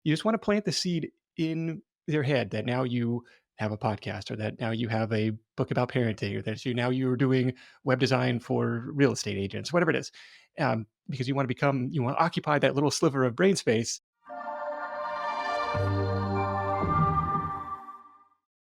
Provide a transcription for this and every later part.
You just want to plant the seed in their head that now you have a podcast, or that now you have a book about parenting, or that you're doing web design for real estate agents, whatever it is. Because you want to occupy that little sliver of brain space.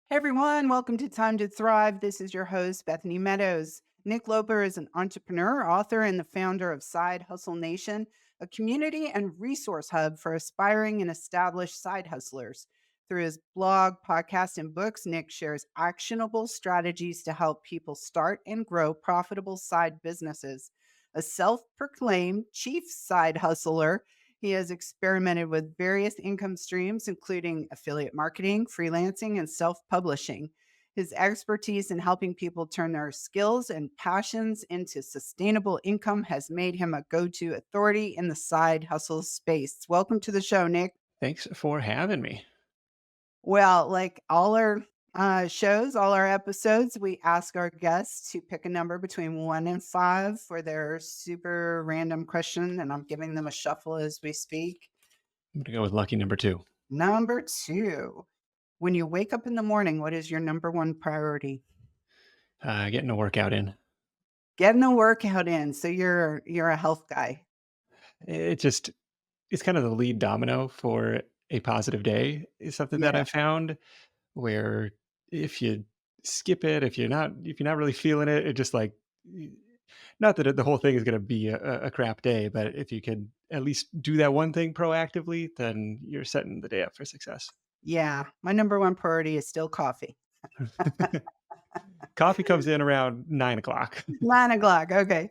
Hey everyone, welcome to Time to Thrive. This is your host, Bethany Meadows. Nick Loper is an entrepreneur, author, and the founder of Side Hustle Nation, a community and resource hub for aspiring and established side hustlers. Through his blog, podcast, and books, Nick shares actionable strategies to help people start and grow profitable side businesses. A self proclaimed chief side hustler, he has experimented with various income streams, including affiliate marketing, freelancing, and self publishing. His expertise in helping people turn their skills and passions into sustainable income has made him a go to authority in the side hustle space. Welcome to the show, Nick. Thanks for having me. Well, like all our shows, all our episodes, we ask our guests to pick a number between 1 and 5 for their super random question. And I'm giving them a shuffle as we speak. I'm going to go with lucky number two. Number 2, when you wake up in the morning, what is your number 1 priority? Getting a workout in. Getting a workout in, so you're a health guy. It just it's kind of the lead domino for a positive day is something that Yeah, I've found, where if you skip it, if you're not really feeling it, it just like y- not that the whole thing is going to be a crap day, but if you can at least do that one thing proactively, then you're setting the day up for success. yeah, my number 1 priority is still coffee. Coffee comes in around 9 o'clock. 9 o'clock. Okay.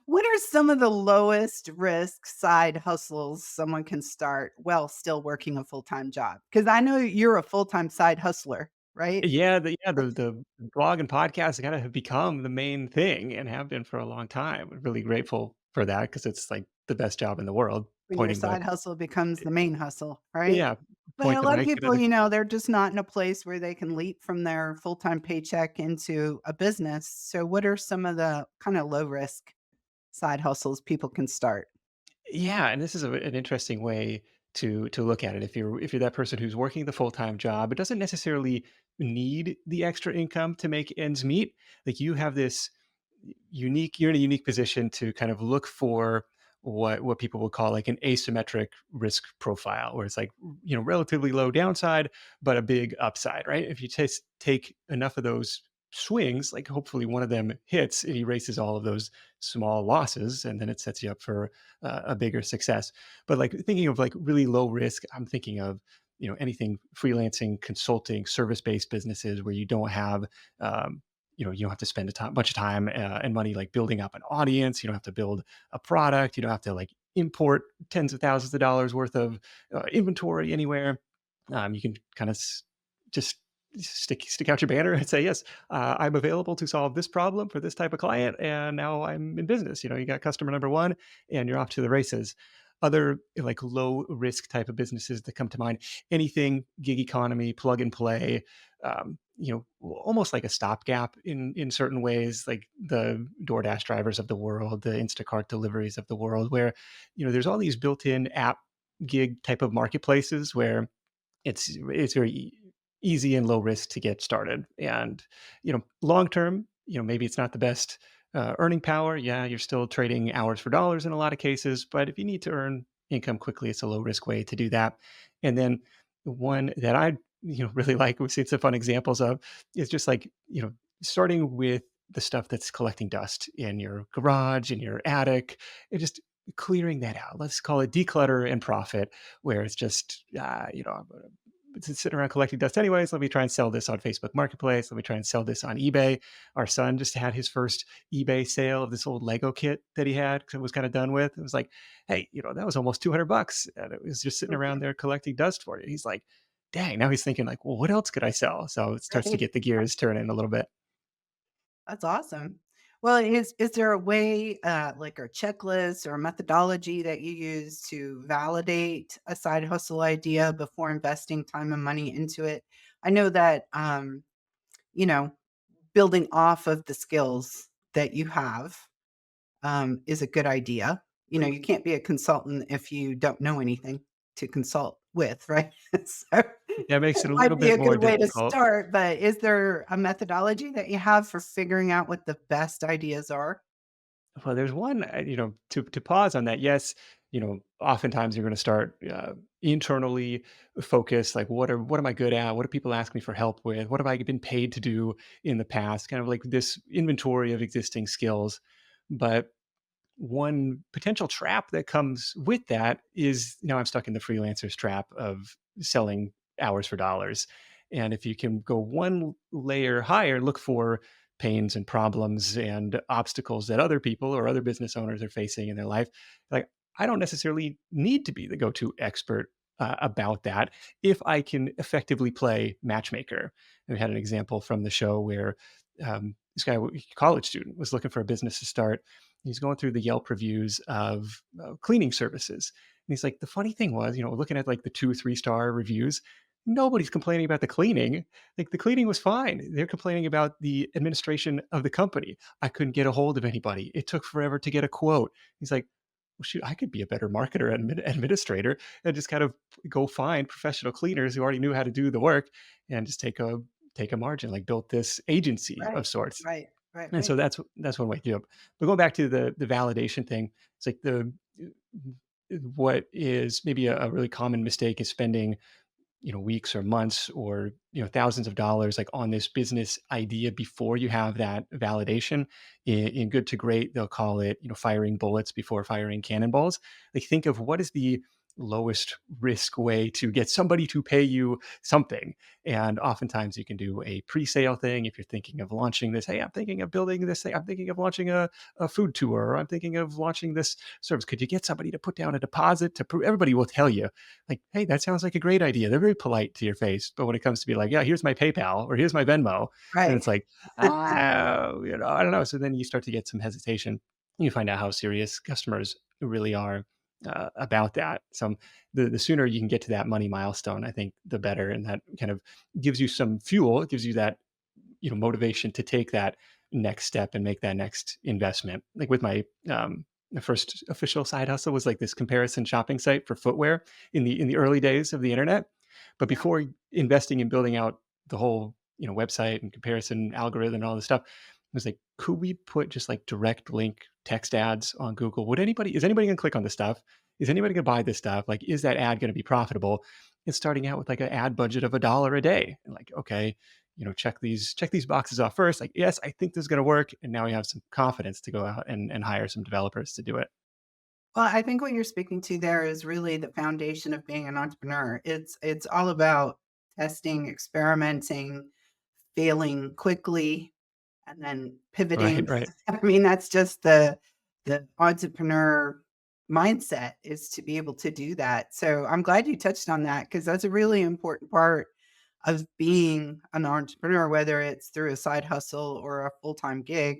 What are some of the lowest risk side hustles someone can start while still working a full-time job? Because I know you're a full-time side hustler, right? The blog and podcast kinda have become the main thing and have been for a long time. We're really grateful for that because it's, like, the best job in the world, When your pointing the side hustle becomes the main hustle, right? yeah, But point a the lot of mic at people, other. they're just not in a place where they can leap from their full-time paycheck into a business. So what are some of the kind of low risk side hustles people can start? Yeah, and this is an interesting way to look at it. If you're that person who's working the full-time job, it doesn't necessarily need the extra income to make ends meet. Like, you're in a unique position to kind of look for what people would call like an asymmetric risk profile, where it's like, relatively low downside but a big upside, right? If you take enough of those swings, like hopefully one of them hits, it erases all of those small losses, and then it sets you up for a bigger success. But like, thinking of like really low risk, I'm thinking of anything freelancing, consulting, service based businesses where you don't have you don't have to spend bunch of time and money like building up an audience. You don't have to build a product. You don't have to like import tens of thousands of dollars worth of inventory anywhere. You can kind of just stick out your banner and say, yes, I'm available to solve this problem for this type of client, and now I'm in business. You got customer number one, and you're off to the races. Other like low risk type of businesses that come to mind: anything gig economy, plug and play, almost like a stopgap in certain ways, like the DoorDash drivers of the world, the Instacart deliveries of the world, where there's all these built-in app gig type of marketplaces where it's very easy and low risk to get started. And long term, maybe it's not the best earning power. Yeah, you're still trading hours for dollars in a lot of cases, but if you need to earn income quickly, it's a low risk way to do that. And then one that I really like, we've seen some fun examples of, is just like starting with the stuff that's collecting dust in your garage, in your attic, and just clearing that out. Let's call it declutter and profit, where it's just it's sitting around collecting dust anyways. Let me try and sell this on Facebook Marketplace. Let me try and sell this on eBay. Our son just had his first eBay sale of this old Lego kit that he had because it was kind of done with. It was like, hey, that was almost $200, and it was just sitting around there collecting dust for you. He's like, dang. Now he's thinking like, well, what else could I sell? So it starts to Right. get the gears turning a little bit. That's awesome. Well, is there a way, like a checklist or a methodology that you use to validate a side hustle idea before investing time and money into it? I know that, you know, building off of the skills that you have, is a good idea. You can't be a consultant if you don't know anything to consult. with, right? So That makes it it a little might be bit a more good way to difficult. start, but is there a methodology that you have for figuring out what the best ideas are? Well, there's one, to pause on that. Yes, oftentimes you're going to start internally focused. Like, what am I good at? What do people ask me for help with? What have I been paid to do in the past? Kind of like this inventory of existing skills. But one potential trap that comes with that is now I'm stuck in the freelancer's trap of selling hours for dollars. And if you can go one layer higher, look for pains and problems and obstacles that other people or other business owners are facing in their life, like I don't necessarily need to be the go to expert about that if I can effectively play matchmaker. And we had an example from the show where this guy, college student, was looking for a business to start. He's going through the Yelp reviews of cleaning services. And he's like, the funny thing was, looking at like the 2, 3 star reviews, nobody's complaining about the cleaning. Like the cleaning was fine. They're complaining about the administration of the company. I couldn't get a hold of anybody. It took forever to get a quote. He's like, well, shoot, I could be a better marketer and administrator and just kind of go find professional cleaners who already knew how to do the work and just take a margin, like built this agency of Right, sorts. right, right, And so right. that's one way to do it. But going back to the validation thing, it's like the what is maybe a really common mistake is spending weeks or months or thousands of dollars like on this business idea before you have that validation. In Good to Great, they'll call it firing bullets before firing cannonballs. Like think of what is the lowest risk way to get somebody to pay you something. And oftentimes you can do a pre-sale thing if you're thinking of launching this. Hey, I'm thinking of building this thing. I'm thinking of launching a food tour, or I'm thinking of launching this service. Could you get somebody to put down a deposit to prove? Everybody will tell you like, hey, that sounds like a great idea. They're very polite to your face. But when it comes to be like, yeah, here's my PayPal or here's my Venmo, then Right. it's like, oh, I don't know. So then you start to get some hesitation. You find out how serious customers really are about that. So the sooner you can get to that money milestone, I think the better. And that kind of gives you some fuel. It gives you that motivation to take that next step and make that next investment. Like with my first official side hustle was like this comparison shopping site for footwear in the early days of the internet. But Yeah. before investing in building out the whole website and comparison algorithm and all this stuff, I was like, could we put just like direct link text ads on Google? Is anybody going to click on this stuff? Is anybody going to buy this stuff? Like, is that ad going to be profitable? And starting out with like an ad budget of $1 a day. And like, okay, check these boxes off first. Like, yes, I think this is going to work. And now we have some confidence to go out and hire some developers to do it. Well, I think what you're speaking to there is really the foundation of being an entrepreneur. It's all about testing, experimenting, failing quickly, and then Right, pivoting. right. I mean, that's just the entrepreneur mindset is to be able to do that. So I'm glad you touched on that because that's a really important part of being an entrepreneur, whether it's through a side hustle or a full-time gig.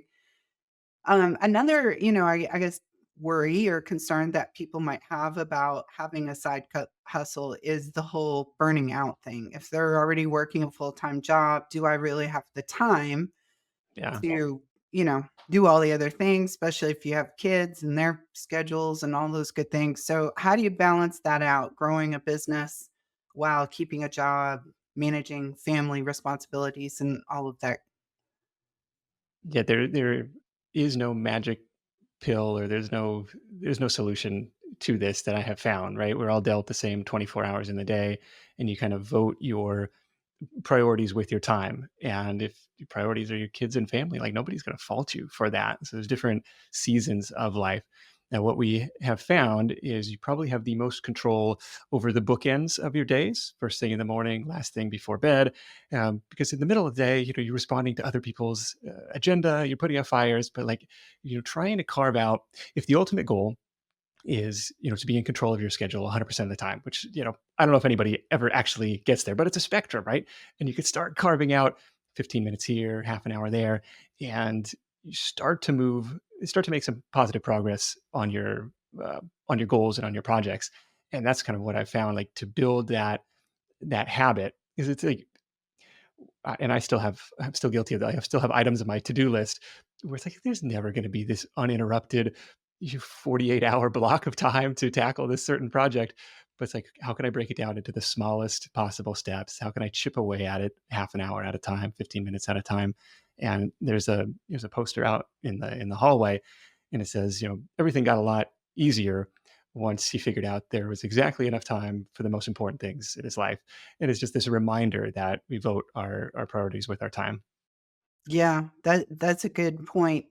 Another, I guess, worry or concern that people might have about having a hustle is the whole burning out thing. If they're already working a full-time job, do I really have the time Yeah. to, do all the other things, especially if you have kids and their schedules and all those good things. So, how do you balance that out, growing a business while keeping a job, managing family responsibilities, and all of that? Yeah, there is no magic pill or there's no solution to this that I have found, right? We're all dealt the same 24 hours in the day and you kind of vote your priorities with your time. And if your priorities are your kids and family, like nobody's going to fault you for that. So there's different seasons of life. Now, what we have found is you probably have the most control over the bookends of your days, first thing in the morning, last thing before bed, because in the middle of the day, you're responding to other people's agenda, you're putting out fires, but like trying to carve out. If the ultimate goal is to be in control of your schedule 100% of the time, which I don't know if anybody ever actually gets there, but it's a spectrum, right? And you could start carving out 15 minutes here, half an hour there, and you start to make some positive progress on your goals and on your projects. And that's kind of what I found, like to build that habit is it's like and I'm still guilty of that. I still have items on my to-do list where it's like there's never going to be this uninterrupted 48-hour block of time to tackle this certain project. but it's like, how can I break it down into the smallest possible steps? How can I chip away at it half an hour at a time, 15 minutes at a time? And there's a poster out in the hallway, and it says, everything got a lot easier once he figured out there was exactly enough time for the most important things in his life. And it's just this reminder that we vote our priorities with our time. Yeah, that's a good point.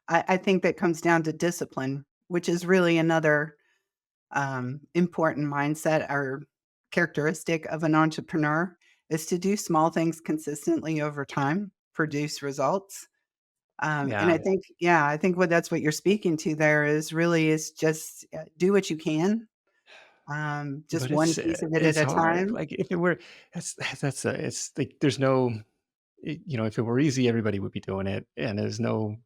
I think that comes down to discipline, which is really another important mindset or characteristic of an entrepreneur is to do small things consistently over time, produce results. And Yeah. I think, yeah, I think that's what you're speaking to there is really is just do what you can, just But one piece of it at it's a hard. time. Like if it were, it's like there's no, if it were easy, everybody would be doing it, and there's no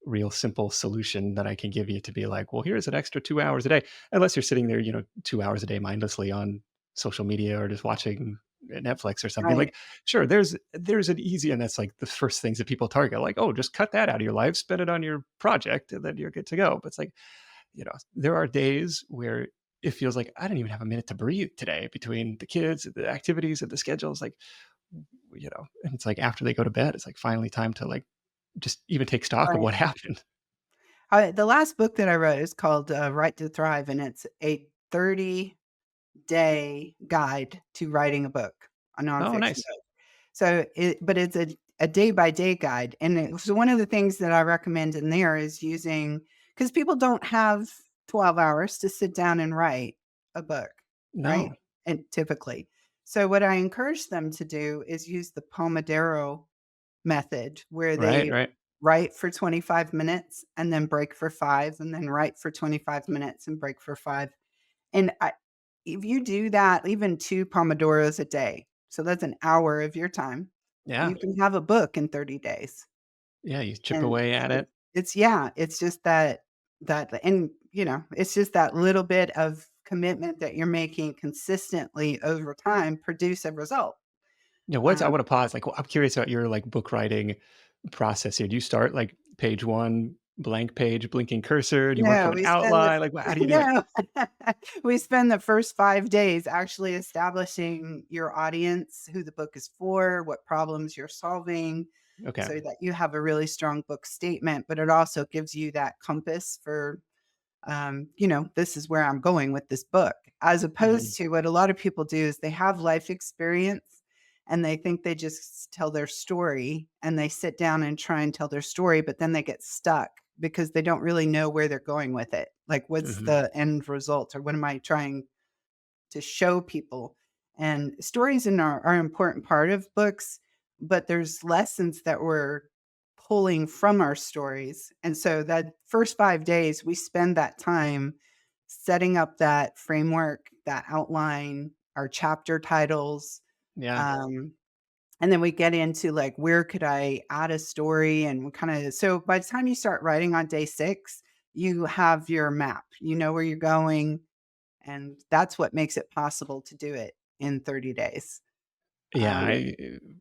real simple solution that I can give you to be like, well, here's an extra 2 hours a day, unless you're sitting there, 2 hours a day mindlessly on social media or just watching Netflix or something. Right, Like, sure, there's an easy, and that's like the first things that people target. Like, oh, just cut that out of your life, spend it on your project, and then you're good to go. But it's like, there are days where it feels like I didn't even have a minute to breathe today between the kids, the activities, and the schedules. Like, and it's like after they go to bed, it's like finally time to like just even take stock of right. what happened. The last book that I wrote is called Right to Thrive, and it's a 30-day guide to writing a book, a Oh, nonfiction nice. book. But it's a day by day guide. And so one of the things that I recommend in there is using, because people don't have 12 hours to sit down and write a book, right? No. And typically. So what I encourage them to do is use the Pomodoro method where Right, they right. write for 25 minutes and then break for 5 and then write for 25 minutes and break for 5. And if you do that, even 2 pomodoros a day, so that's an hour of your time, Yeah. you can have a book in 30 days. Yeah, you chip And away so at it. it's yeah, it's just that and, it's just that little bit of commitment that you're making consistently over time produce a result. I Um, wanna pause, like, I'm curious about your, like, book writing process here. Do you start, like, page 1, blank page, blinking cursor? Do you work no, from an we spend the outline? Like, how do you do it? no, we spend the first 5 days actually establishing your audience, who the book is for, what problems you're solving, Okay. so that you have a really strong book statement, but it also gives you that compass for, this is where I'm going with this book, as Mhm. opposed to what a lot of people do is they have life experience and they think they just tell their story and they sit down and try and tell their story, but then they get stuck because they don't really know where they're going with it. Like, what's Mhm. the end result or what am I trying to show people? And stories are an important part of books, but there's lessons that we're pulling from our stories. And so that first 5 days, we spend that time setting up that framework, that outline, our chapter titles, Yeah. um, and then we get into, like, where could I add a story and kinda so by the time you start writing on day 6, you have your map. You know where you're going, and that's what makes it possible to do it in 30 days. Yeah, Um,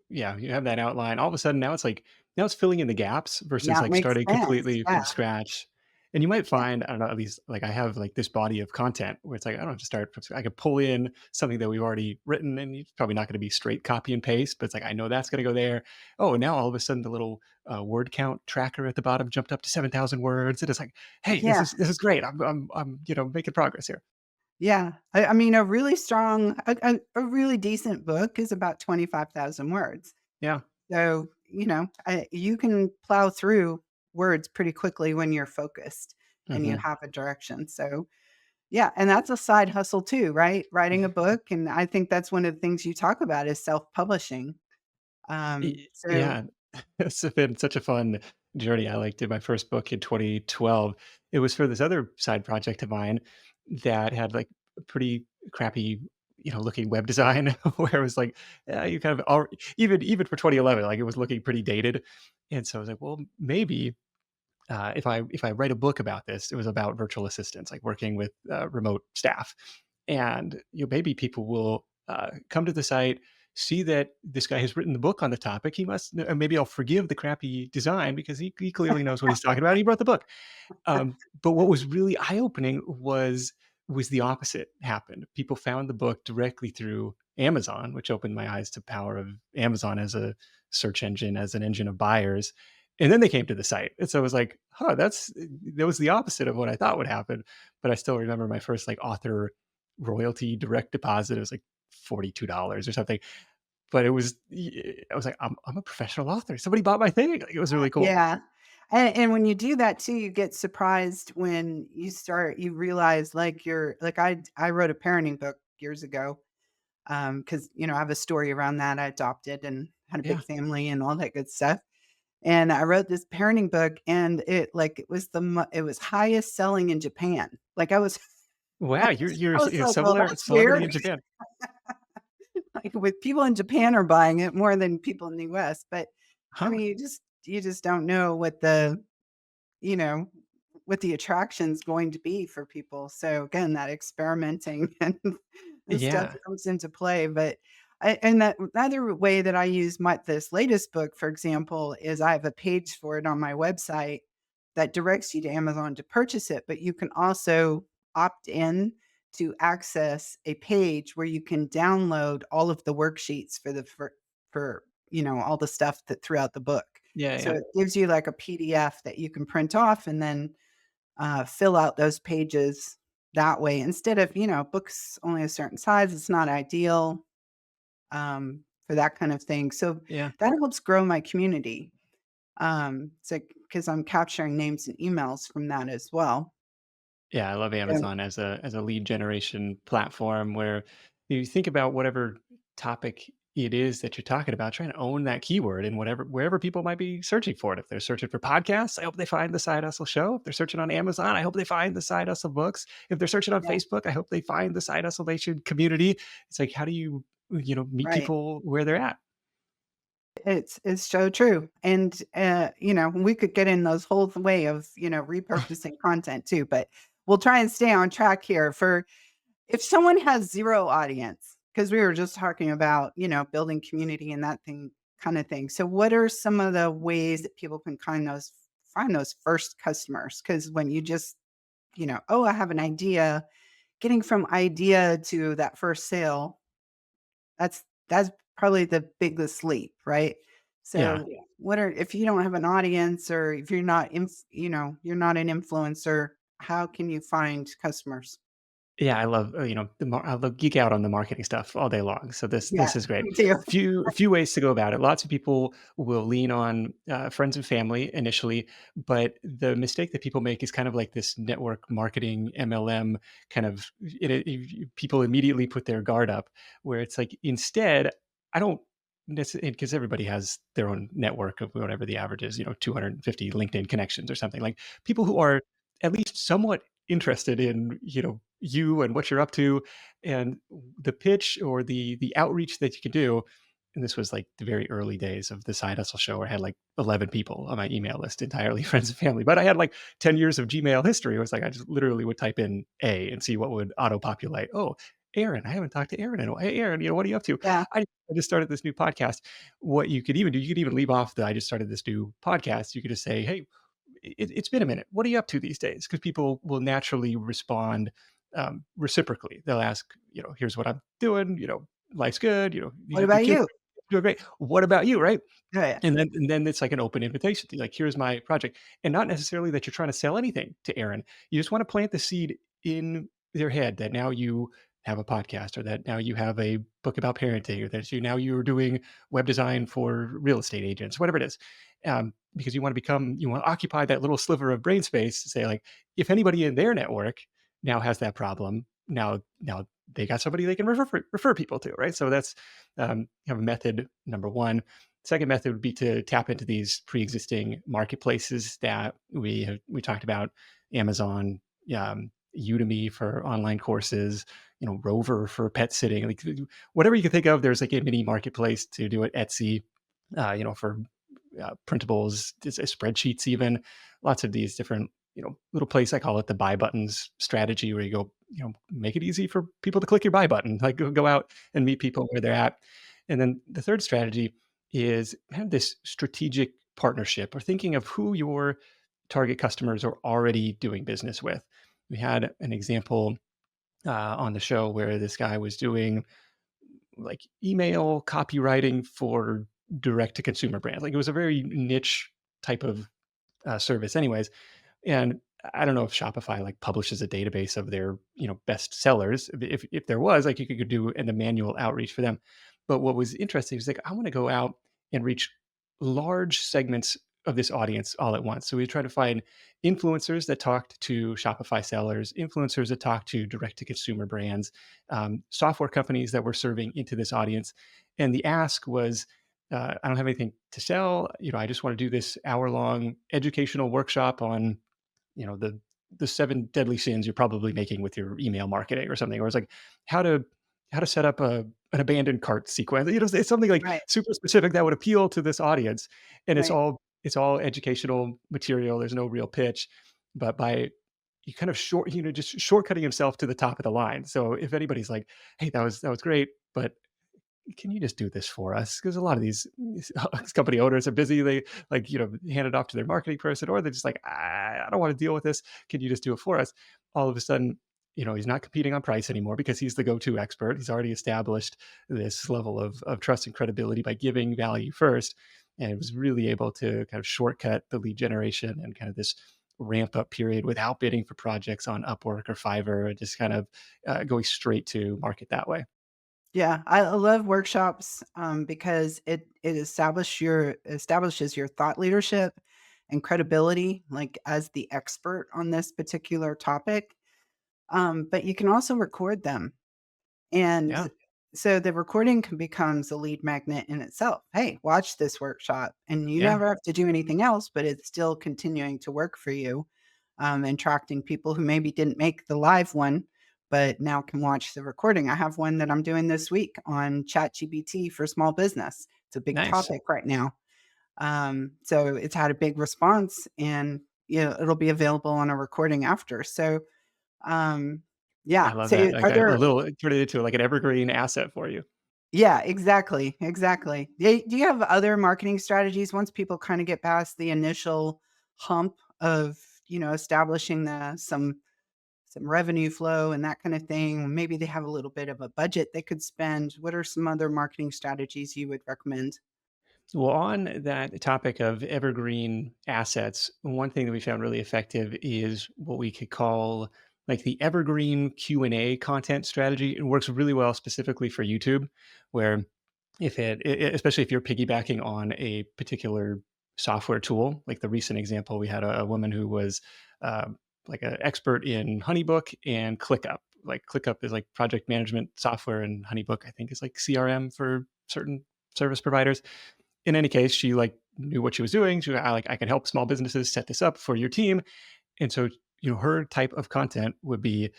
yeah, you have that outline. All of a sudden, now it's filling in the gaps versus yeah, it like makes starting sense. completely Yeah, from scratch. And you might yeah, find, I don't know, at least like I have like this body of content where it's like I don't have to start from I could pull in something that we've already written, and it's probably not going to be straight copy and paste, but it's like I know that's going to go there. Oh, and now all of a sudden the little word count tracker at the bottom jumped up to 7,000 words. It is like, hey, this yeah. is great. I'm making progress here. Yeah. I mean, a really strong a really decent book is about 25,000 words. Yeah. So, you can plow through words pretty quickly when you're focused and you Hmm. have a direction. So, yeah, and that's a side hustle too, right? Writing a book, and I think that's one of the things you talk about is self-publishing. So Yeah, it's been such a fun journey. I like did my first book in 2012. It was for this other side project of mine that had like a pretty crappy, looking web design where it was like, you kind of even for 2011, like it was looking pretty dated. And so I was like, well, maybe if I write a book about this, it was about virtual assistants, like working with remote staff, and maybe people will come to the site, see that this guy has written the book on the topic. He must, maybe I'll forgive the crappy design because he clearly knows what he's talking about. He wrote the book. But what was really eye opening was was the opposite happened. People found the book directly through Amazon, which opened my eyes to the power of Amazon as a search engine, as an engine of buyers. And then they came to the site. And so I was like, huh, that was the opposite of what I thought would happen. But I still remember my first like author royalty direct deposit. It was like $42 or something. But I was like, I'm a professional author. Somebody bought my thing. Like, it was really cool. Yeah. And when you do that too, you get surprised when you realize like I wrote a parenting book years ago. Because I have a story around that. I adopted and had a Yeah. big family and all that good stuff. And I wrote this parenting book and it was highest selling in Japan. Like I was Wow, you're I was a like, well, that's celebrity weird. in Japan. Like with people in Japan are buying it more than people in the US. But I Huh? mean, you just don't know you know, what the attraction's going to be for people. So again, that experimenting and stuff Yeah. comes into play. But and that another way that I use this latest book, for example, is I have a page for it on my website that directs you to Amazon to purchase it. But you can also opt in to access a page where you can download all of the worksheets for all the stuff that throughout the book. Yeah, So yeah. it gives you like a PDF that you can print off and then fill out those pages that way. Instead of, books only a certain size, it's not ideal for that kind of thing. So Yeah. that helps grow my community. So because I'm capturing names and emails from that as well. Yeah, I love So, Amazon as a lead generation platform where you think about whatever topic it is that you're talking about, trying to own that keyword and wherever people might be searching for it. If they're searching for podcasts, I hope they find the Side Hustle Show. If they're searching on Amazon, I hope they find the Side Hustle books. If they're searching on yeah, Facebook, I hope they find the Side Hustle Nation community. It's like, how do you, meet right. people where they're at? It's so true. And we could get in those whole way of, repurposing content too, but we'll try and stay on track here for if someone has 0 audience, because we were just talking about, building community and that kind of thing. So what are some of the ways that people can find those first customers? Because when you just, "Oh, I have an idea," getting from idea to that first sale, that's probably the biggest leap, right? Yeah. So, what are if you don't have an audience or if you're not an influencer, how can you find customers? Yeah, I love, I love geek out on the marketing stuff all day long. So Yeah, this is great. me too. Few ways to go about it. Lots of people will lean on friends and family initially, but the mistake that people make is kind of like this network marketing MLM kind of people immediately put their guard up, where it's like instead I don't necessarily because everybody has their own network of whatever the average is, 250 LinkedIn connections or something like people who are at least somewhat interested in you and what you're up to and the pitch or the outreach that you can do. And this was like the very early days of the Side Hustle Show where I had like 11 people on my email list, entirely friends and family, but I had like 10 years of Gmail history. It was like I just literally would type in A and see what would auto populate. Oh, Aaron, I haven't talked to Aaron in a while. Hey Aaron, what are you up to? Yeah. I just started this new podcast. What you could even do, you could even leave off the I just started this new podcast. You could just say, hey, it's been a minute. What are you up to these days? Because people will naturally respond reciprocally. They'll ask, here's what I'm doing. Life's good. What The about kids you? are doing great. What about you? Right? Oh, yeah. And then it's like an open invitation to like, here's my project. And not necessarily that you're trying to sell anything to Aaron. You just want to plant the seed in their head that now you have a podcast or that now you have a book about parenting or that you're doing web design for real estate agents, whatever it is. Because you want to occupy that little sliver of brain space to say like, if anybody in their network now has that problem, now they got somebody they can refer people to, right? So that's kind of method number one. Second method would be to tap into these pre-existing marketplaces that we talked about: Amazon, Udemy for online courses, Rover for pet sitting, like whatever you can think of. There's like a mini marketplace to do it. Etsy, for printables, spreadsheets, even lots of these different little place. I call it the buy buttons strategy, where you go, make it easy for people to click your buy button, like go out and meet people where they're at. And then the third strategy is have this strategic partnership or thinking of who your target customers are already doing business with. We had an example on the show where this guy was doing like email copywriting for direct to consumer brands. Like it was a very niche type of service, anyways. And I don't know if Shopify like publishes a database of their, best sellers. If there was, like you could do in the manual outreach for them. But what was interesting is like I want to go out and reach large segments of this audience all at once. So we try to find influencers that talked to Shopify sellers, influencers that talked to direct to consumer brands, software companies that were serving into this audience. And the ask was, I don't have anything to sell. I just want to do this hour long educational workshop on the seven deadly sins you're probably making with your email marketing or something, or it's like how to set up an abandoned cart sequence. It's something like Right, super specific that would appeal to this audience, and it's right. all educational material. There's no real pitch, but by you kind of just shortcutting himself to the top of the line. So if anybody's like, "Hey, that was great, but can you just do this for us?" Because a lot of these company owners are busy. They like, hand it off to their marketing person, or they're just like, I don't want to deal with this. Can you just do it for us? All of a sudden, he's not competing on price anymore because he's the go-to expert. He's already established this level of trust and credibility by giving value first. And it was really able to kind of shortcut the lead generation and kind of this ramp up period without bidding for projects on Upwork or Fiverr, and just kind of going straight to market that way. Yeah, I love workshops, because it establishes your thought leadership and credibility, like, as the expert on this particular topic, but you can also record them. And Yeah, so the recording can becomes a lead magnet in itself. "Hey, watch this workshop," and you yeah, never have to do anything else, but it's still continuing to work for you, attracting people who maybe didn't make the live one, but now can watch the recording. I have one that I'm doing this week on ChatGPT for small business. It's a big nice. topic right now. So it's had a big response, and, it'll be available on a recording after. So, um, I yeah. love So that, like, are a there little turn it into, like, an evergreen asset for you. Yeah, exactly, exactly. Do you have other marketing strategies once people kinda get past the initial hump of, establishing some revenue flow and that kind of thing? Maybe they have a little bit of a budget they could spend. What are some other marketing strategies you would recommend? Well, on that topic of evergreen assets, one thing that we found really effective is what we could call, like, the evergreen Q&A content strategy. It works really well specifically for YouTube, where if especially if you're piggybacking on a particular software tool, like the recent example, we had a woman who was, like an expert in HoneyBook and ClickUp. Like ClickUp is like project management software, and HoneyBook I think is like CRM for certain service providers. In any case, she like knew what she was doing. She was I can help small businesses set this up for your team. And so, her type of content would be,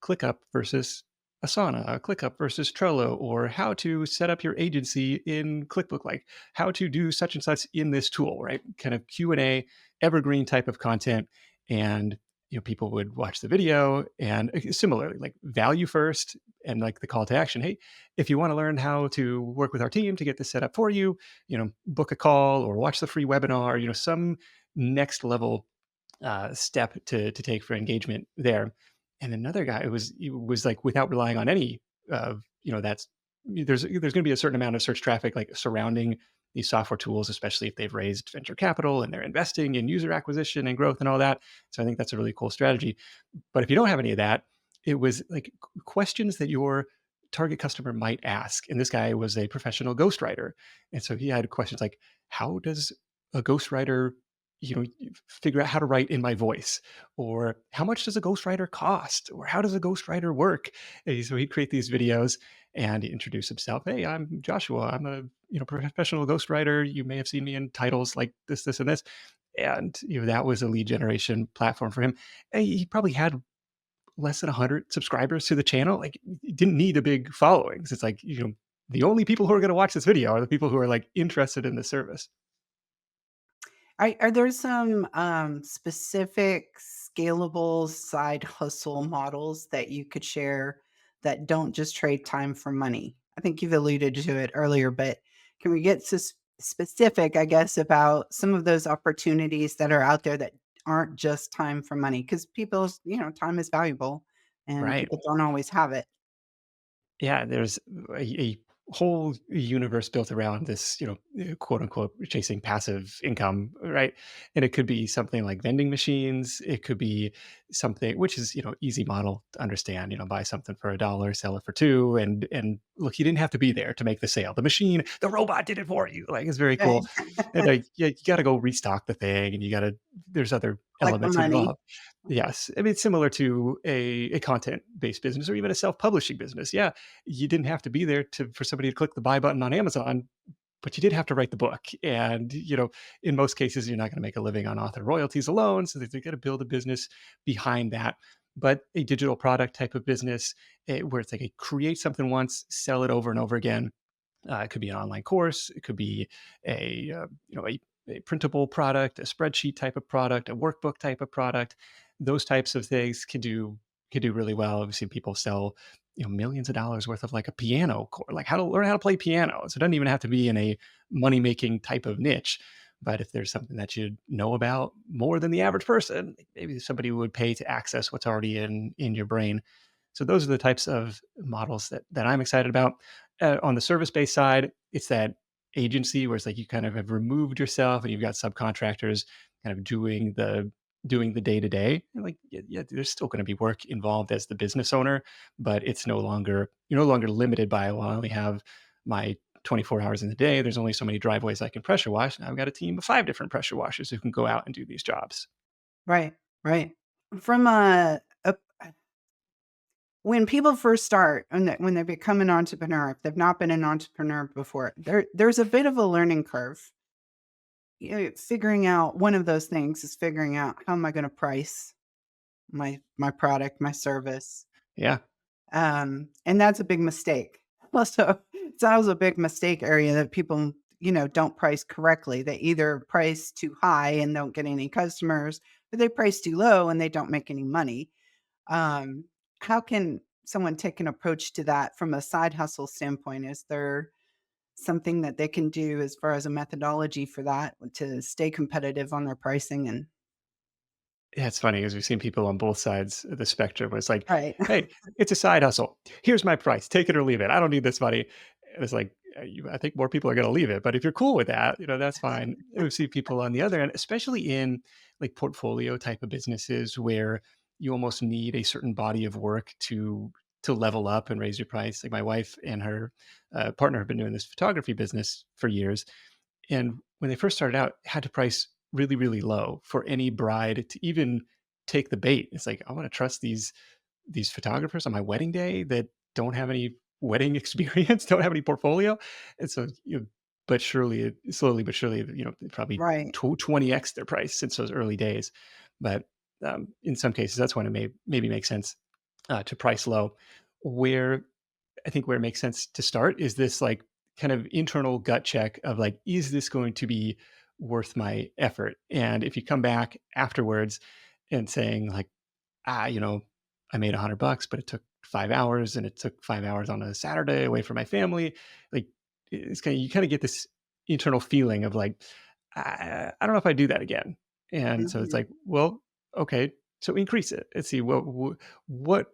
ClickUp versus Asana, ClickUp versus Trello, or how to set up your agency in QuickBook, like how to do such and such in this tool, right? Kind of Q&A, evergreen type of content. And, people would watch the video and similarly, like value first and like the call to action. Hey, if you want to learn how to work with our team to get this set up for you, book a call or watch the free webinar, some next level step to take for engagement there. And another guy, it was like without relying on any of that's there's going to be a certain amount of search traffic like surrounding these software tools, especially if they've raised venture capital and they're investing in user acquisition and growth and all that. So I think that's a really cool strategy. But if you don't have any of that, it was like questions that your target customer might ask. And this guy was a professional ghostwriter. And so he had questions like, how does a ghostwriter, figure out how to write in my voice? Or how much does a ghostwriter cost? Or how does a ghostwriter work? And so he'd create these videos and introduce himself. Hey, I'm Joshua. I'm a professional ghostwriter. You may have seen me in titles like this, and this. And that was a lead generation platform for him. And he probably had less than 100 subscribers to the channel. Like, he didn't need a big following. It's like, the only people who are going to watch this video are the people who are like interested in the service. Are there some, specific scalable side hustle models that you could share that don't just trade time for money? I think you've alluded to it earlier, but can we get specific, I guess, about some of those opportunities that are out there that aren't just time for money? Because people's, time is valuable. and Right. people don't always have it. Yeah, there's a whole universe built around this, quote unquote, chasing passive income, right? And it could be something like vending machines. It could be something which is, easy model to understand. Buy something for $1, sell it for two, and look, you didn't have to be there to make the sale. The machine, the robot did it for you. Like it's very Right. cool. And like, yeah, you got to go restock the thing, and you got to. There's other Collect the elements money. involved. Yes, I mean it's similar to a content based business or even a self publishing business. Yeah, you didn't have to be there to for somebody to click the buy button on Amazon, but you did have to write the book. And in most cases, you're not going to make a living on author royalties alone, so they're going to build a business behind that. But a digital product type of business, where it's like a create something once, sell it over and over again. It could be an online course. It could be a printable product, a spreadsheet type of product, a workbook type of product. Those types of things can do really well. Obviously, people sell millions of dollars worth of like a piano course, like how to learn how to play piano. So it doesn't even have to be in a money making type of niche. But if there's something that you know about more than the average person, maybe somebody would pay to access what's already in your brain. So those are the types of models that I'm excited about. On the service-based side, it's that agency where it's like you kind of have removed yourself and you've got subcontractors kind of doing the day to day. Like, yeah, there's still going to be work involved as the business owner, but it's no longer you're no longer limited by, well, I only have my 24 hours in the day. There's only so many driveways I can pressure wash. Now I've got a team of 5 different pressure washers who can go out and do these jobs. Right, right. From a when people first start and when they become an entrepreneur, if they've not been an entrepreneur before, there's a bit of a learning curve. Figuring out one of those things is figuring out how am I going to price my product, my service, Yeah. and that's a big mistake. Also, it's always a big mistake area that people don't price correctly. They either price too high and don't get any customers, or they price too low and they don't make any money. Um, how can someone take an approach to that from a side hustle standpoint? Is there something that they can do as far as a methodology for that to stay competitive on their pricing and Yeah, it's funny because we've seen people on both sides of the spectrum where it's like, right. "Hey, it's a side hustle. Here's my price. Take it or leave it. I don't need this money." And it's like, I think more people are going to leave it, but if you're cool with that, that's fine. And we see people on the other end, especially in like portfolio type of businesses where you almost need a certain body of work to level up and raise your price. Like my wife and her partner have been doing this photography business for years, and when they first started out, had to price really, really low for any bride to even take the bait. It's like, I want to trust these photographers on my wedding day that don't have any wedding experience, don't have any portfolio. And so, but surely, slowly but surely, probably Right. 20x their price since those early days. But in some cases, that's when it maybe makes sense to price low. Where I think where it makes sense to start is this like kind of internal gut check of like, is this going to be worth my effort? And if you come back afterwards and saying like, I made $100, but it took 5 hours and it took 5 hours on a Saturday away from my family. Like it's kind of, you kind of get this internal feeling of like, I don't know if I do that again. And so it's Mhm. like, well, okay, so increase it and see what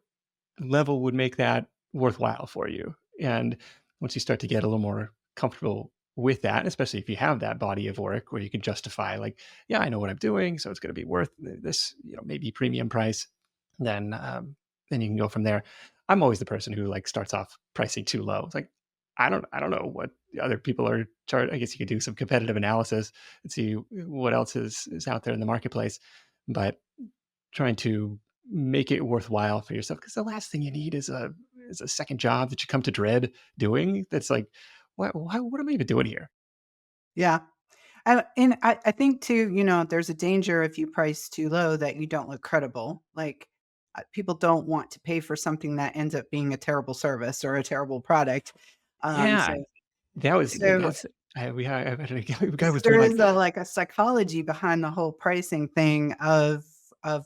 level would make that worthwhile for you. And once you start to get a little more comfortable with that, especially if you have that body of work where you can justify, like, yeah, I know what I'm doing, so it's going to be worth this, maybe premium price, then then you can go from there. I'm always the person who like starts off pricing too low. It's like I don't know what the other people are charged. I guess you could do some competitive analysis and see what else is out there in the marketplace, but trying to make it worthwhile for yourself because the last thing you need is a second job that you come to dread doing. That's like, what am I even doing here? Yeah. And I think too, there's a danger if you price too low that you don't look credible. Like people don't want to pay for something that ends up being a terrible service or a terrible product. Um, Yeah, so that was so that's I had a guy so was there doing is like, like a psychology behind the whole pricing thing of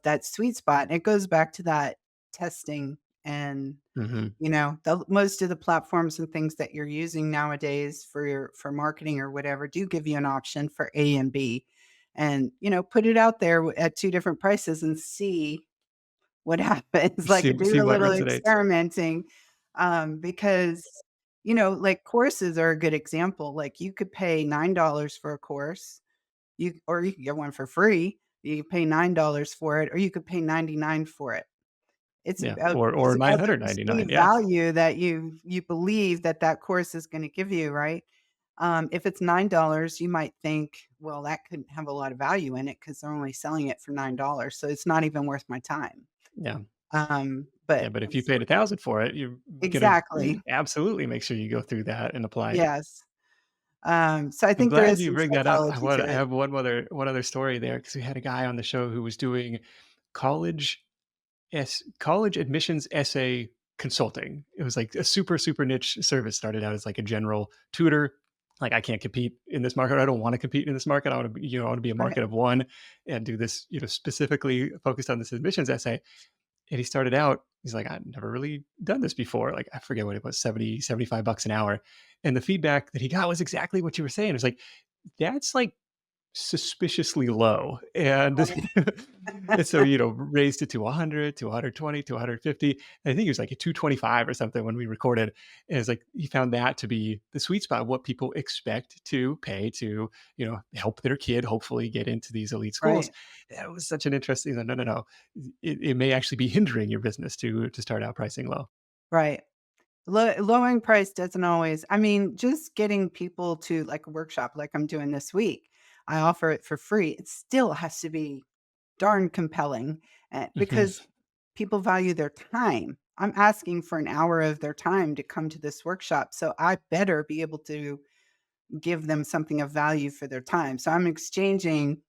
that sweet spot. And it goes back to that testing and mhm. the most of the platforms and things that you're using nowadays for marketing or whatever do give you an option for A and B, and put it out there at two different prices and see what happens, like, do See a what little resonates. experimenting, because, like, courses are a good example, like, you could pay $9 for a course, you could get one for free, you pay $9 for it, or you could pay 99 for it. Yeah, It's or about the 999, perceived yeah. value that you believe that that course is gonna give you, right? If it's $9, you might think, "Well, that could have a lot of value in it because 'cause they're only selling it for $9, so it's not even worth my time." Yeah. Yeah, But but if you it's paid 1,000 for it, you're gonna exactly. absolutely make sure you go through that and apply it. Yes. So I I'm think there glad is you some bring that up. psychology to I it. have one other story there because we had a guy on the show who was doing college college admissions essay consulting. It was like a super niche service. Started out as like a general tutor. Like I can't compete in this market. I don't want to compete in this market. I want to be, I want to be a Right, market of one and do this, specifically focused on this admissions essay. And he started out, he's like, I've never really done this before. Like, I forget what it was, 70, $75 an hour. And the feedback that he got was exactly what you were saying. It was like, that's like suspiciously low. And right, and so, raised it to 100, to 120, to 150. I think it was like a 225 or something when we recorded. And it's like he found that to be the sweet spot, what people expect to pay to, help their kid hopefully get into these elite schools. right, That was such an interesting, no, no, no. It may actually be hindering your business to start out pricing low. right. Lowering price doesn't always just getting people to, like, a workshop like I'm doing this week. I offer it for free. It still has to be darn compelling, because Mhm. people value their time. I'm asking for an hour of their time to come to this workshop, so I better be able to give them something of value for their time. So I'm exchanging,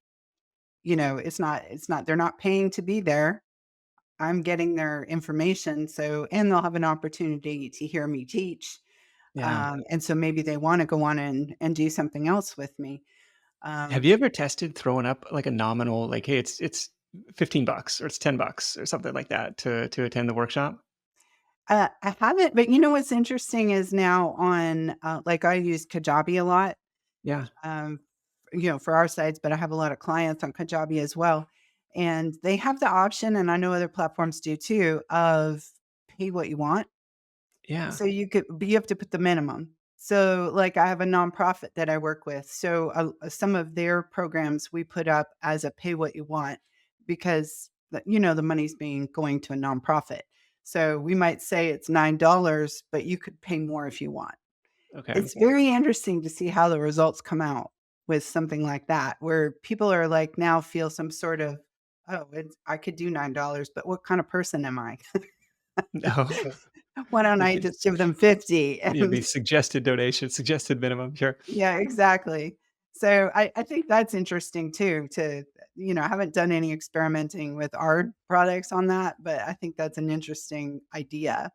it's not they're not paying to be there. I'm getting their information, so and they'll have an opportunity to hear me teach. Yeah. And so maybe they wanna go on and do something else with me. Have Um, you ever tested throwing up like a nominal, like, hey, it's $15 or it's $10 or something like that to attend the workshop? I haven't, but you know what's interesting is now on, like, I use Kajabi a lot, Yeah. um, for our sites, but I have a lot of clients on Kajabi as well, and they have the option, and I know other platforms do too, of pay what you want. Yeah. So you have to put the minimum. So, like, I have a nonprofit that I work with, so, some of their programs we put up as a pay what you want because the money's being going to a nonprofit. So, we might say it's $9, but you could pay more if you want. Okay. It's very interesting to see how the results come out with something like that, where people are like now feel some sort of, "Oh, I could do $9, but what kind of person am I? No. Why don't I It's just give them 50?" yeah, And the suggested donation, suggested minimum, sure. yeah, exactly. So I think that's interesting too I haven't done any experimenting with our products on that, but I think that's an interesting idea.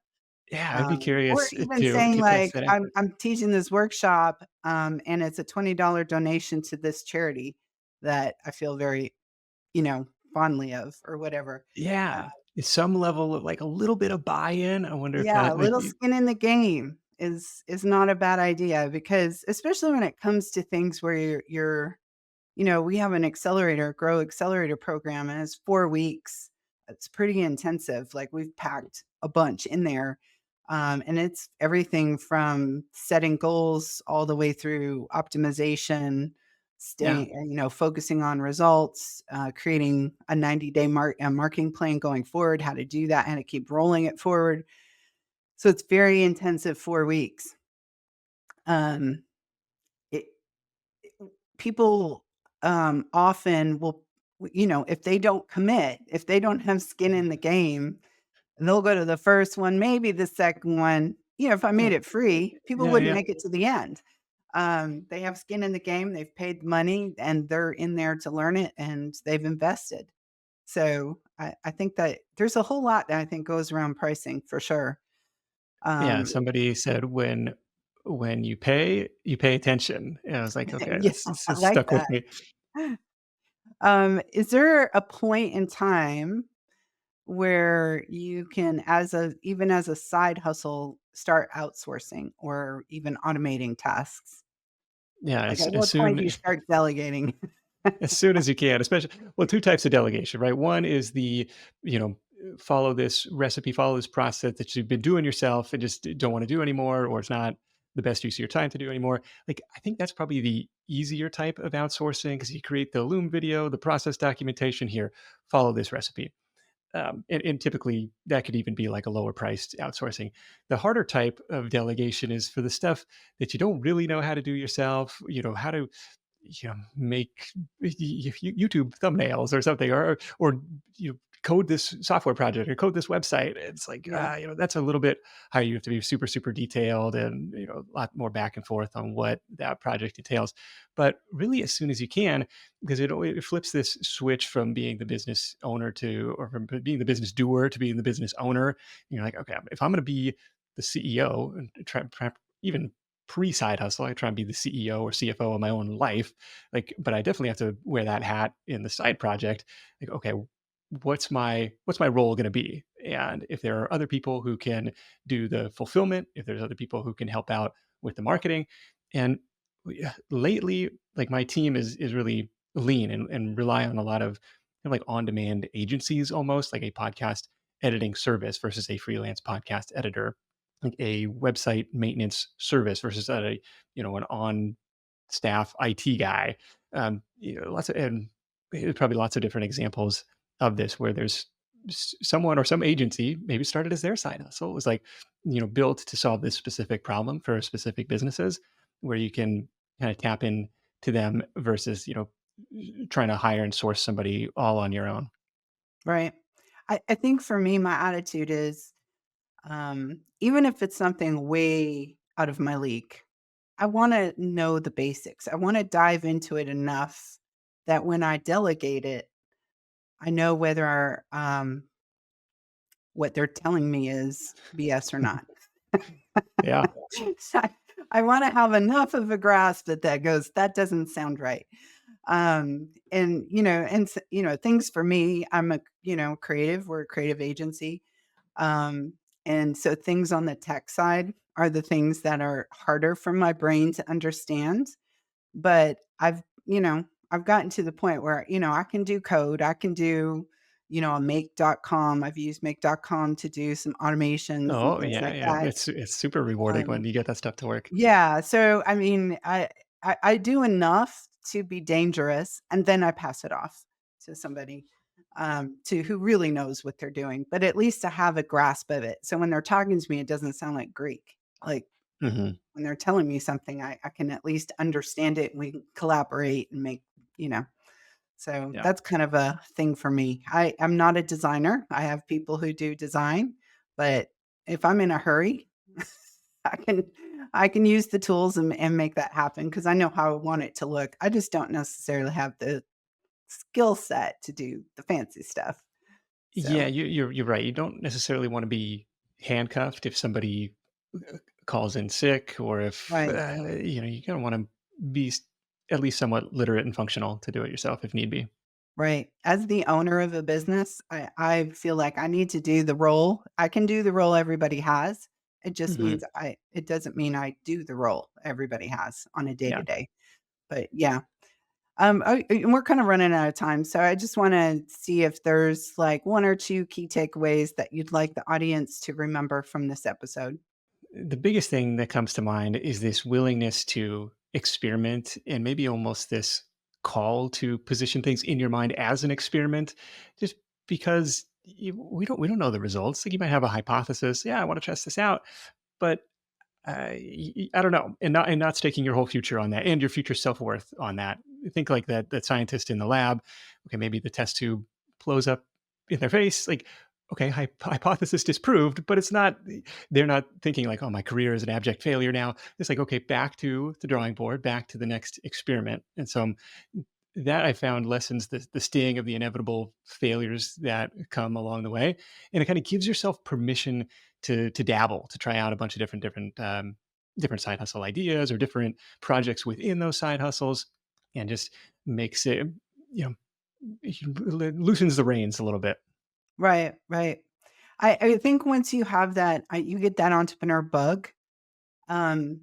Yeah, I'd be Or curious, even saying to test like, that out. I'm teaching this workshop, and it's a $20 donation to this charity that I feel very, fondly of or whatever. Uh, Yeah. Is some level of, like, a little bit of buy-in, I wonder if yeah, that a might little be. skin in the game is not a bad idea because especially when it comes to things where we have an grow accelerator program, and it's 4 weeks. It's pretty intensive, like, we've packed a bunch in there, and it's everything from setting goals all the way through optimization, Yeah. focusing on results, creating a 90-day marketing plan going forward, how to do that, how to keep rolling it forward. So it's very intensive 4 weeks. Um, it People, often will if they don't commit, if they don't have skin in the game, they'll go to the first one, maybe the second one. If I made Yeah. it free, people Yeah, wouldn't yeah. make it to the end. They have skin in the game, they've paid the money, and they're in there to learn it, and they've invested. So, I think that there's a whole lot that I think goes around pricing for sure. Yeah, Um, somebody said, when you pay attention." And I was like, "Okay, yeah, this I has like stuck with that. me." Is there a point in time where you can even as a side hustle, start outsourcing or even automating tasks? Yeah, Like, at as what point soon do you start delegating? as soon as you can, especially, well, 2 types of delegation, right? One is the, follow this recipe, follow this process that you've been doing yourself and just don't want to do anymore, or it's not the best use of your time to do anymore. Like, I think that's probably the easier type of outsourcing because you create the Loom video, the process documentation here, follow this recipe. And typically that could even be like a lower priced outsourcing. The harder type of delegation is for the stuff that you don't really know how to do yourself, how to make YouTube thumbnails or something, or code this software project or code this website. It's like Yeah. that's a little bit higher. You have to be super super detailed and a lot more back and forth on what that project entails. But really, as soon as you can, because it flips this switch from being the business owner to, or from being the business doer to being the business owner. And you're like, okay, if I'm going to be the CEO and even pre-side hustle, I try and be the CEO or CFO of my own life. Like, but I definitely have to wear that hat in the side project. Like, okay, what's my role going to be? And if there are other people who can do the fulfillment, if there's other people who can help out with the marketing, and lately, like my team is really lean and rely on a lot of like on-demand agencies, almost like a podcast editing service versus a freelance podcast editor, like a website maintenance service versus an on staff IT guy. Lots of, and there's probably lots of different examples of this where there's someone or some agency maybe started as their side hustle. It was like, built to solve this specific problem for specific businesses where you can kind of tap in to them versus, trying to hire and source somebody all on your own. Right. I think for me, my attitude is, even if it's something way out of my league, I want to know the basics. I want to dive into it enough that when I delegate it, I know whether what they're telling me is BS or not. Yeah. I, I want to have enough of a grasp that goes, that doesn't sound right. And things for me, I'm a creative. We're a creative agency. Um, and so things on the tech side are the things that are harder for my brain to understand. But I've gotten to the point where, I can do code. I can do, a make.com. I've used make.com to do some automations and Oh things yeah, like yeah. that. It's super rewarding Um, when you get that stuff to work. yeah. So, I mean, I do enough to be dangerous and then I pass it off to somebody to who really knows what they're doing. But at least I have a grasp of it. So when they're talking to me, it doesn't sound like Greek. Like Hmm. when they're telling me something, I can at least understand it and we can collaborate and make, you know. So Yeah. that's kind of a thing for me. I'm not a designer. I have people who do design, but if I'm in a hurry, I can I can use the tools and make that happen because I know how I want it to look. I just don't necessarily have the skill set to do the fancy stuff. Yeah, So, you're right. You don't necessarily want to be handcuffed if somebody calls in sick, or if right, you kind of want to be at least somewhat literate and functional to do it yourself if need be. right. As the owner of a business, I feel like I need to do the role. I can do the role everybody has. It just Hmm. means it doesn't mean I do the role everybody has on a day to Yeah. day. But yeah. And we're kind of running out of time, so I just want to see if there's like one or two key takeaways that you'd like the audience to remember from this episode. The biggest thing that comes to mind is this willingness to experiment and maybe almost this call to position things in your mind as an experiment, just because we don't know the results. Like, you might have a hypothesis. Yeah, I want to test this out, but I don't know, and not staking your whole future on that and your future self worth on that. Think like that scientist in the lab. Okay, maybe the test tube blows up in their face. Like, okay, hypothesis disproved, but it's not. They're not thinking like, oh, my career is an abject failure now. It's like, okay, back to the drawing board, back to the next experiment. And so that I found lessens the sting of the inevitable failures that come along the way, and it kind of gives yourself permission to dabble, to try out a bunch of different side hustle ideas or different projects within those side hustles, and just makes it, you know loosens the reins a little bit. Right, right. I think once you have that, you get that entrepreneur bug. Um,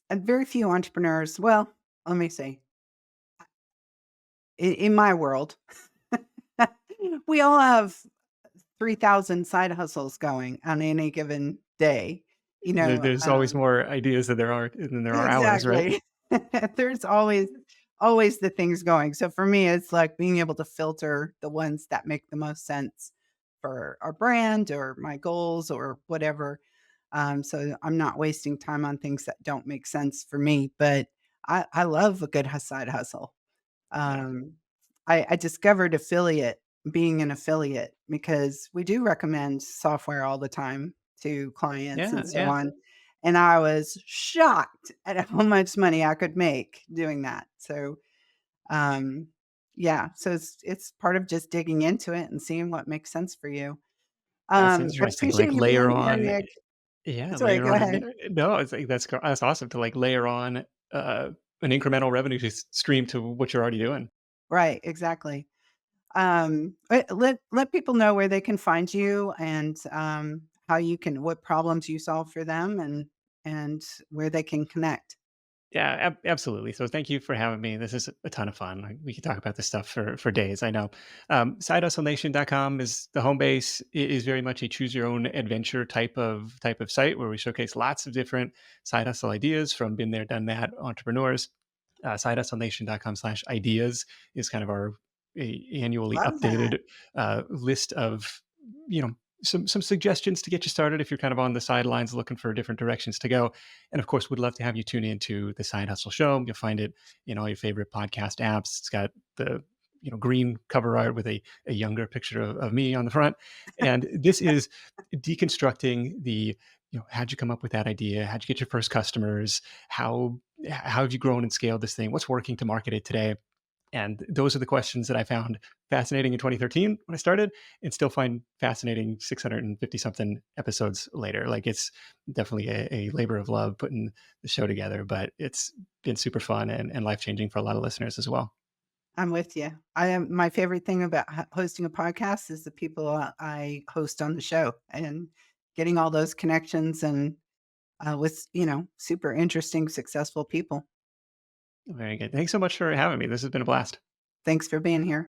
and very few entrepreneurs. Well, let me say, in my world, we all have 3,000 side hustles going on any given day, you know, There's always more ideas than there are hours, right? exactly. There's always the things going. So for me, it's like being able to filter the ones that make the most sense for our brand or my goals or whatever. So I'm not wasting time on things that don't make sense for me. But I love a good side hustle. Yeah. Um, I discovered affiliate being an affiliate because we do recommend software all the time to clients Yeah, and so yeah. on, and I was shocked at how much money I could make doing that. So, um, yeah, so it's part of just digging into it and seeing what makes sense for you. That's I interesting to, appreciate like, you layer being here, on. Nick. Yeah, Sorry, layer go on ahead. no, it's like that's awesome to, like, layer on, uh, an incremental revenue stream to what you're already doing. Right, exactly. Let people know where they can find you and, how you can what problems you solve for them and where they can connect. Yeah, absolutely. So thank you for having me. This is a ton of fun. Like, we could talk about this stuff for days. I know. SideHustleNation.com is the home base. It is very much a choose your own adventure type of site where we showcase lots of different side hustle ideas from been there, done that entrepreneurs. SideHustleNation.com/ideas is kind of our annually Love that. updated list of you know some suggestions to get you started if you're kind of on the sidelines looking for different directions to go. And of course, we'd love to have you tune into the Side Hustle Show. You'll find it in all your favorite podcast apps. It's got the green cover art with a younger picture of me on the front. And this is deconstructing the how'd you come up with that idea? How'd you get your first customers? How have you grown and scaled this thing? What's working to market it today? And those are the questions that I found fascinating in 2013 when I started, and still find fascinating 650 something episodes later. Like, it's definitely a labor of love putting the show together, but it's been super fun and life changing for a lot of listeners as well. I'm with you. I am my favorite thing about hosting a podcast is the people I host on the show and getting all those connections and, with, super interesting, successful people. Very good. Thanks so much for having me. This has been a blast. Thanks for being here.